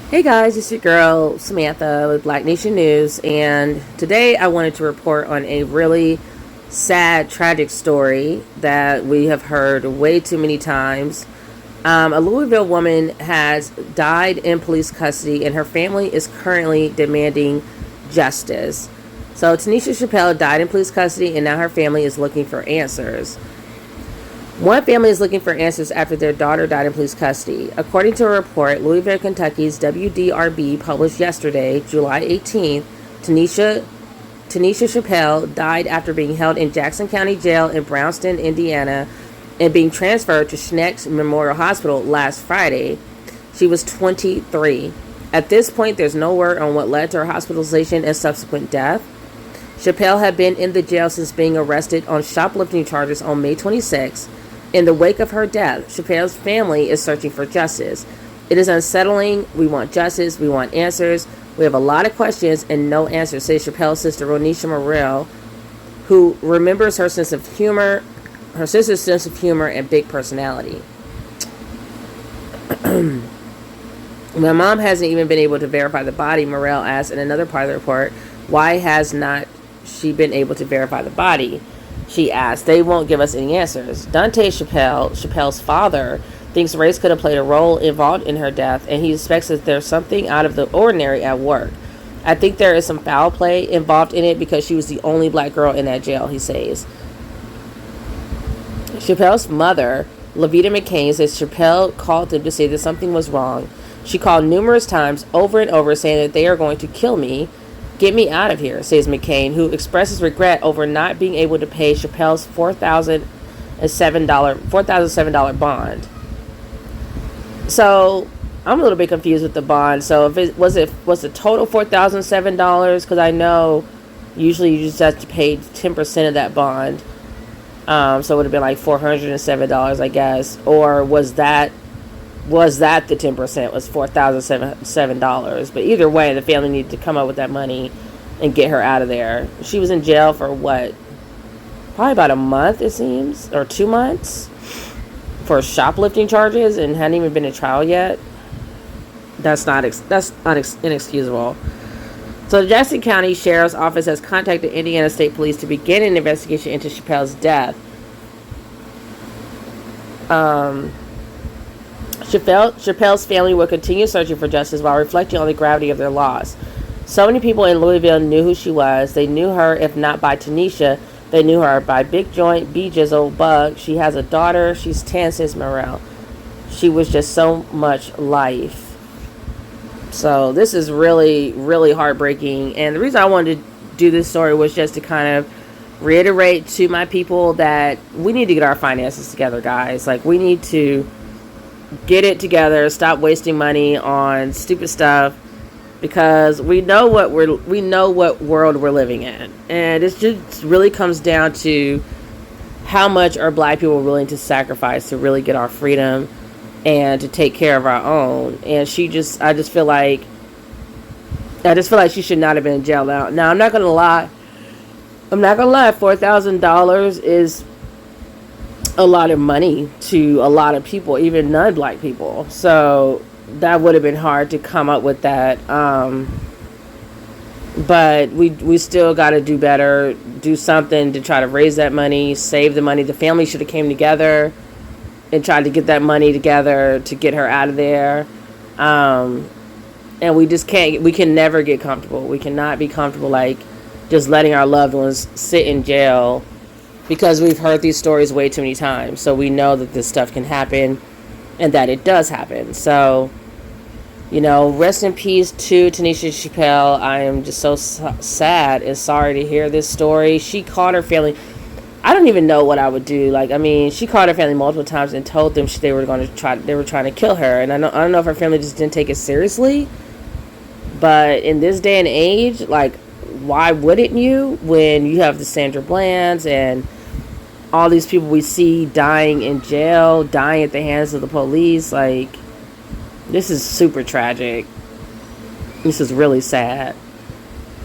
Hey guys, it's your girl Samantha with Black Nation News, and today I wanted to report on a really sad, tragic story that we have heard way too many times. A Louisville woman has died in police custody, and her family is currently demanding justice. So, Tanisha Chappelle died in police custody, and now her family is looking for answers. One family is looking for answers after their daughter died in police custody. According to a report Louisville, Kentucky's WDRB published yesterday, July 18th, Tanisha Chappelle died after being held in Jackson County Jail in Brownston, Indiana, and being transferred to Schneck's Memorial Hospital last Friday. She was 23. At this point, there's no word on what led to her hospitalization and subsequent death. Chappelle had been in the jail since being arrested on shoplifting charges on May 26. In the wake of her death, Chappelle's family is searching for justice. It is unsettling. We want justice. We want answers. We have a lot of questions and no answers, says Chappelle's sister, Ronisha Morrell, who remembers her sense of humor, her sister's sense of humor and big personality. My mom hasn't even been able to verify the body, Morrell asked in another part of the report. Why has not she been able to verify the body? She asked. They won't give us any answers. Dante Chappelle, Chappelle's father, thinks race could have played a role involved in her death, and he suspects that there's something out of the ordinary at work. I think there is some foul play involved in it because she was the only black girl in that jail, he says. Chappelle's mother, Levita McCain, says Chappelle called them to say that something was wrong. She called numerous times over and over saying that they are going to kill me. Get me out of here, says McCain, who expresses regret over not being able to pay Chappelle's $4,007 bond. So I'm a little bit confused with the bond. So if it was the total $4,007, because I know usually you just have to pay 10% of that bond. So it would have been like $407, I guess. Or was that the 10%? Was $4,007? But either way, the family needed to come up with that money and get her out of there. She was in jail for what? Probably about a month, it seems, or 2 months for shoplifting charges, and hadn't even been in trial yet. That's inexcusable. So the Jackson County Sheriff's Office has contacted Indiana State Police to begin an investigation into Chappelle's death. Chappelle's family will continue searching for justice while reflecting on the gravity of their loss. So many people in Louisville knew who she was. They knew her, if not by Tanisha, they knew her by Big Joint, B Jizzle, Bug. She has a daughter. She's 10, says Morrell. She was just so much life. So this is really, really heartbreaking. And the reason I wanted to do this story was just to kind of reiterate to my people that we need to get our finances together, guys. Like, we need to get it together, stop wasting money on stupid stuff, because we know what world we're living in, and it just really comes down to how much are black people willing to sacrifice to really get our freedom and to take care of our own. And I just feel like she should not have been in jail. Now I'm not gonna lie, $4,000 is a lot of money to a lot of people, even non-black people. So that would have been hard to come up with that. But we still got to do better, do something to try to raise that money, save the money. The family should have came together and tried to get that money together to get her out of there. And we can never get comfortable. We cannot be comfortable like just letting our loved ones sit in jail, because we've heard these stories way too many times. So we know that this stuff can happen and that it does happen. So, rest in peace to Tanisha Chappelle. I am just so sad and sorry to hear this story. She called her family. I don't even know what I would do. She called her family multiple times and told them they were trying to kill her. And I don't know if her family just didn't take it seriously. But in this day and age, why wouldn't you, when you have the Sandra Blands and all these people we see dying in jail, dying at the hands of the police? This is super tragic. This is really sad.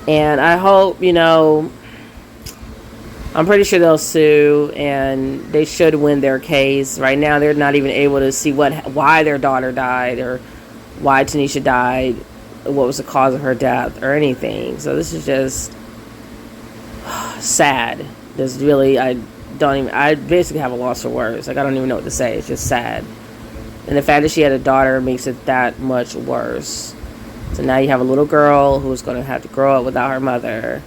And I hope, I'm pretty sure they'll sue, and they should win their case. Right now, they're not even able to see why their daughter died or why Tanisha died, what was the cause of her death, or anything. So this is just sad. There's really, I basically have a loss for words. Like, I don't even know what to say. It's just sad. And the fact that she had a daughter makes it that much worse. So now you have a little girl who's going to have to grow up without her mother.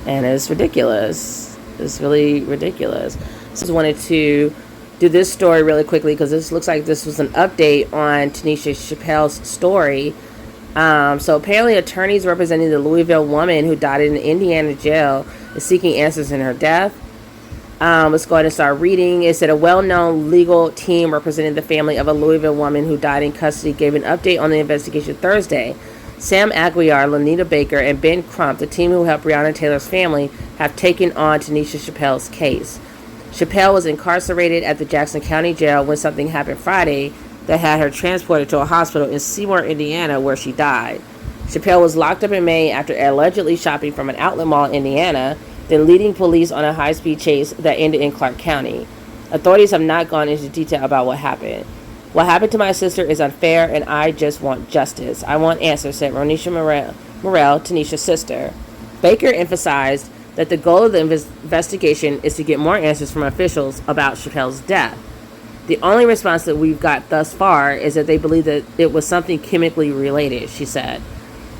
And it's ridiculous. It's really ridiculous. So I just wanted to do this story really quickly because this looks like this was an update on Tanisha Chappelle's story. So apparently attorneys representing the Louisville woman who died in an Indiana jail is seeking answers in her death. Let's go ahead and start reading. It said a well-known legal team representing the family of a Louisville woman who died in custody gave an update on the investigation Thursday. Sam Aguiar, Lanita Baker, and Ben Crump, the team who helped Breonna Taylor's family, have taken on Tanisha Chappelle's case. Chappelle was incarcerated at the Jackson County Jail when something happened Friday that had her transported to a hospital in Seymour, Indiana, where she died. Chappelle was locked up in May after allegedly shopping from an outlet mall in Indiana, then leading police on a high-speed chase that ended in Clark County. Authorities have not gone into detail about what happened. What happened to my sister is unfair, and I just want justice. I want answers, said Ronisha Morrell, Tanisha's sister. Baker emphasized that the goal of the investigation is to get more answers from officials about Chappelle's death. The only response that we've got thus far is that they believe that it was something chemically related, she said.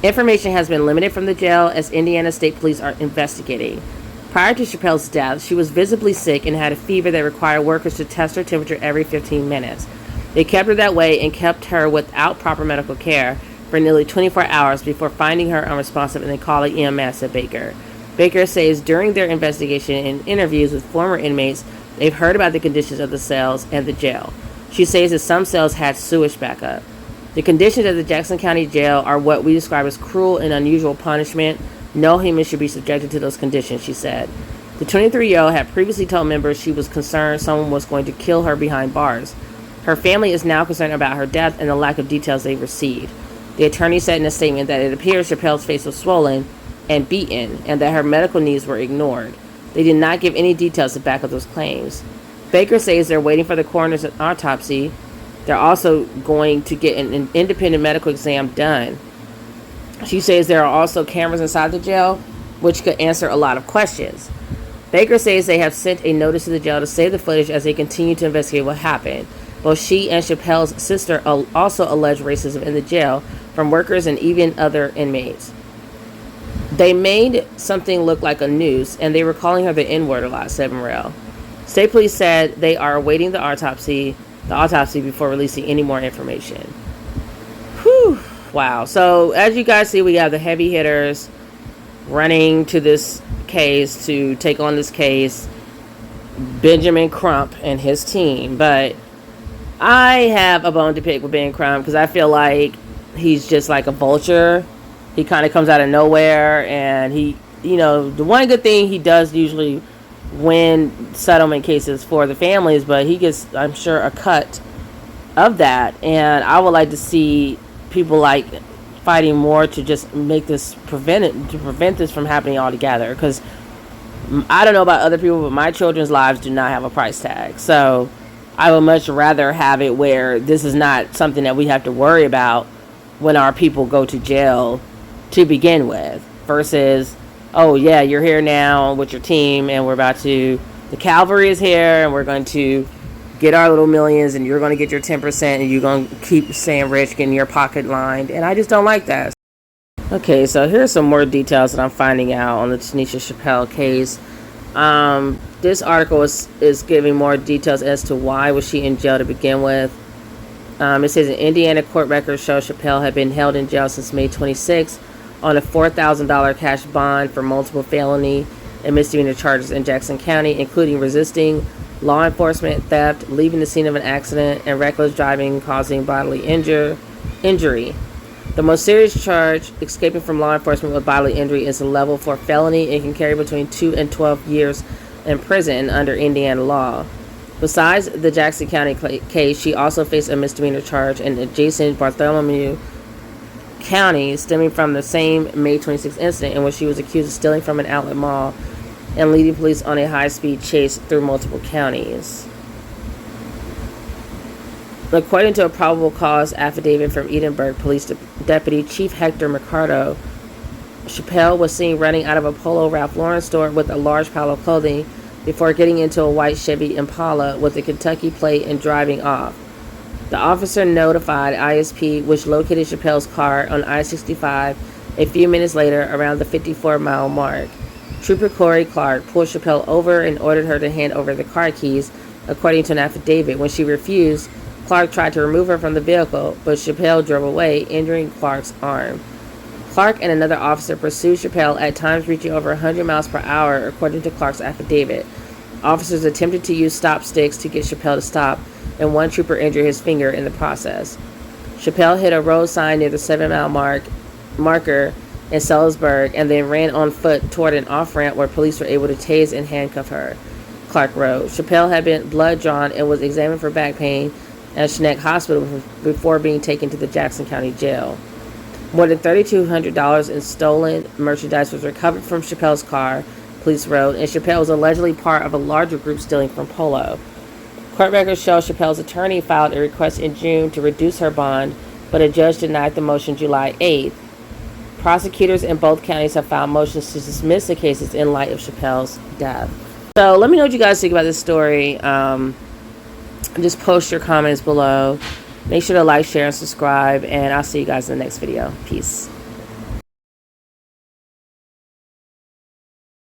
Information has been limited from the jail as Indiana State Police are investigating. Prior to Chappelle's death, she was visibly sick and had a fever that required workers to test her temperature every 15 minutes. They kept her that way and kept her without proper medical care for nearly 24 hours before finding her unresponsive and then calling EMS, said Baker. Baker says during their investigation and interviews with former inmates, they've heard about the conditions of the cells and the jail. She says that some cells had sewage backup. The conditions at the Jackson County Jail are what we describe as cruel and unusual punishment. No human should be subjected to those conditions, she said. The 23-year-old had previously told members she was concerned someone was going to kill her behind bars. Her family is now concerned about her death and the lack of details they've received. The attorney said in a statement that it appears Chappelle's face was swollen and beaten and that her medical needs were ignored. They did not give any details to back up those claims. Baker says they're waiting for the coroner's autopsy. They're also going to get an independent medical exam done. She says there are also cameras inside the jail, which could answer a lot of questions. Baker says they have sent a notice to the jail to save the footage as they continue to investigate what happened. Both she and Chappelle's sister also allege racism in the jail from workers and even other inmates. They made something look like a noose, and they were calling her the N-word a lot, said Morrell. State police said they are awaiting the autopsy before releasing any more information. Whew. Wow. So as you guys see, we have the heavy hitters running to this case to take on this case. Benjamin Crump and his team. But I have a bone to pick with Ben Crump because I feel like he's just like a vulture. He kind of comes out of nowhere, and he, the one good thing he does usually win settlement cases for the families, but he gets, I'm sure, a cut of that. And I would like to see people like fighting more to just make this prevent this from happening altogether. Because I don't know about other people, but my children's lives do not have a price tag. So I would much rather have it where this is not something that we have to worry about when our people go to jail to begin with, versus, oh yeah, you're here now with your team and the cavalry is here and we're going to get our little millions and you're going to get your 10% and you're going to keep staying rich, getting your pocket lined. And I just don't like that. Okay, so here's some more details that I'm finding out on the Tanisha Chappelle case. This article is giving more details as to why was she in jail to begin with. It says an Indiana court records show Chappelle had been held in jail since May 26 on a $4,000 cash bond for multiple felony and misdemeanor charges in Jackson County, including resisting law enforcement, theft, leaving the scene of an accident, and reckless driving causing bodily injury. The most serious charge, escaping from law enforcement with bodily injury, is a level 4 felony and can carry between 2 and 12 years in prison under Indiana law. Besides the Jackson County case, she also faced a misdemeanor charge in adjacent Bartholomew County stemming from the same May 26th incident in which she was accused of stealing from an outlet mall and leading police on a high-speed chase through multiple counties. According to a probable cause affidavit from Edinburgh Police Deputy Chief Hector Mercado, Chappelle was seen running out of a Polo Ralph Lauren store with a large pile of clothing before getting into a white Chevy Impala with a Kentucky plate and driving off. The officer notified ISP, which located Chappelle's car on I-65 a few minutes later around the 54-mile mark. Trooper Corey Clark pulled Chappelle over and ordered her to hand over the car keys, according to an affidavit. When she refused, Clark tried to remove her from the vehicle, but Chappelle drove away, injuring Clark's arm. Clark and another officer pursued Chappelle, at times reaching over 100 miles per hour, according to Clark's affidavit. Officers attempted to use stop sticks to get Chappelle to stop, and one trooper injured his finger in the process. Chappelle hit a road sign near the 7-mile marker in Salisbury and then ran on foot toward an off-ramp where police were able to tase and handcuff her, Clark wrote. Chappelle had been blood drawn and was examined for back pain at Schneck Hospital before being taken to the Jackson County Jail. More than $3,200 in stolen merchandise was recovered from Chappelle's car, police wrote, and Chappelle was allegedly part of a larger group stealing from Polo. Court records show Chappelle's attorney filed a request in June to reduce her bond, but a judge denied the motion July 8th. Prosecutors in both counties have filed motions to dismiss the cases in light of Chappelle's death. So let me know what you guys think about this story. Just post your comments below. Make sure to like, share, and subscribe, and I'll see you guys in the next video. Peace.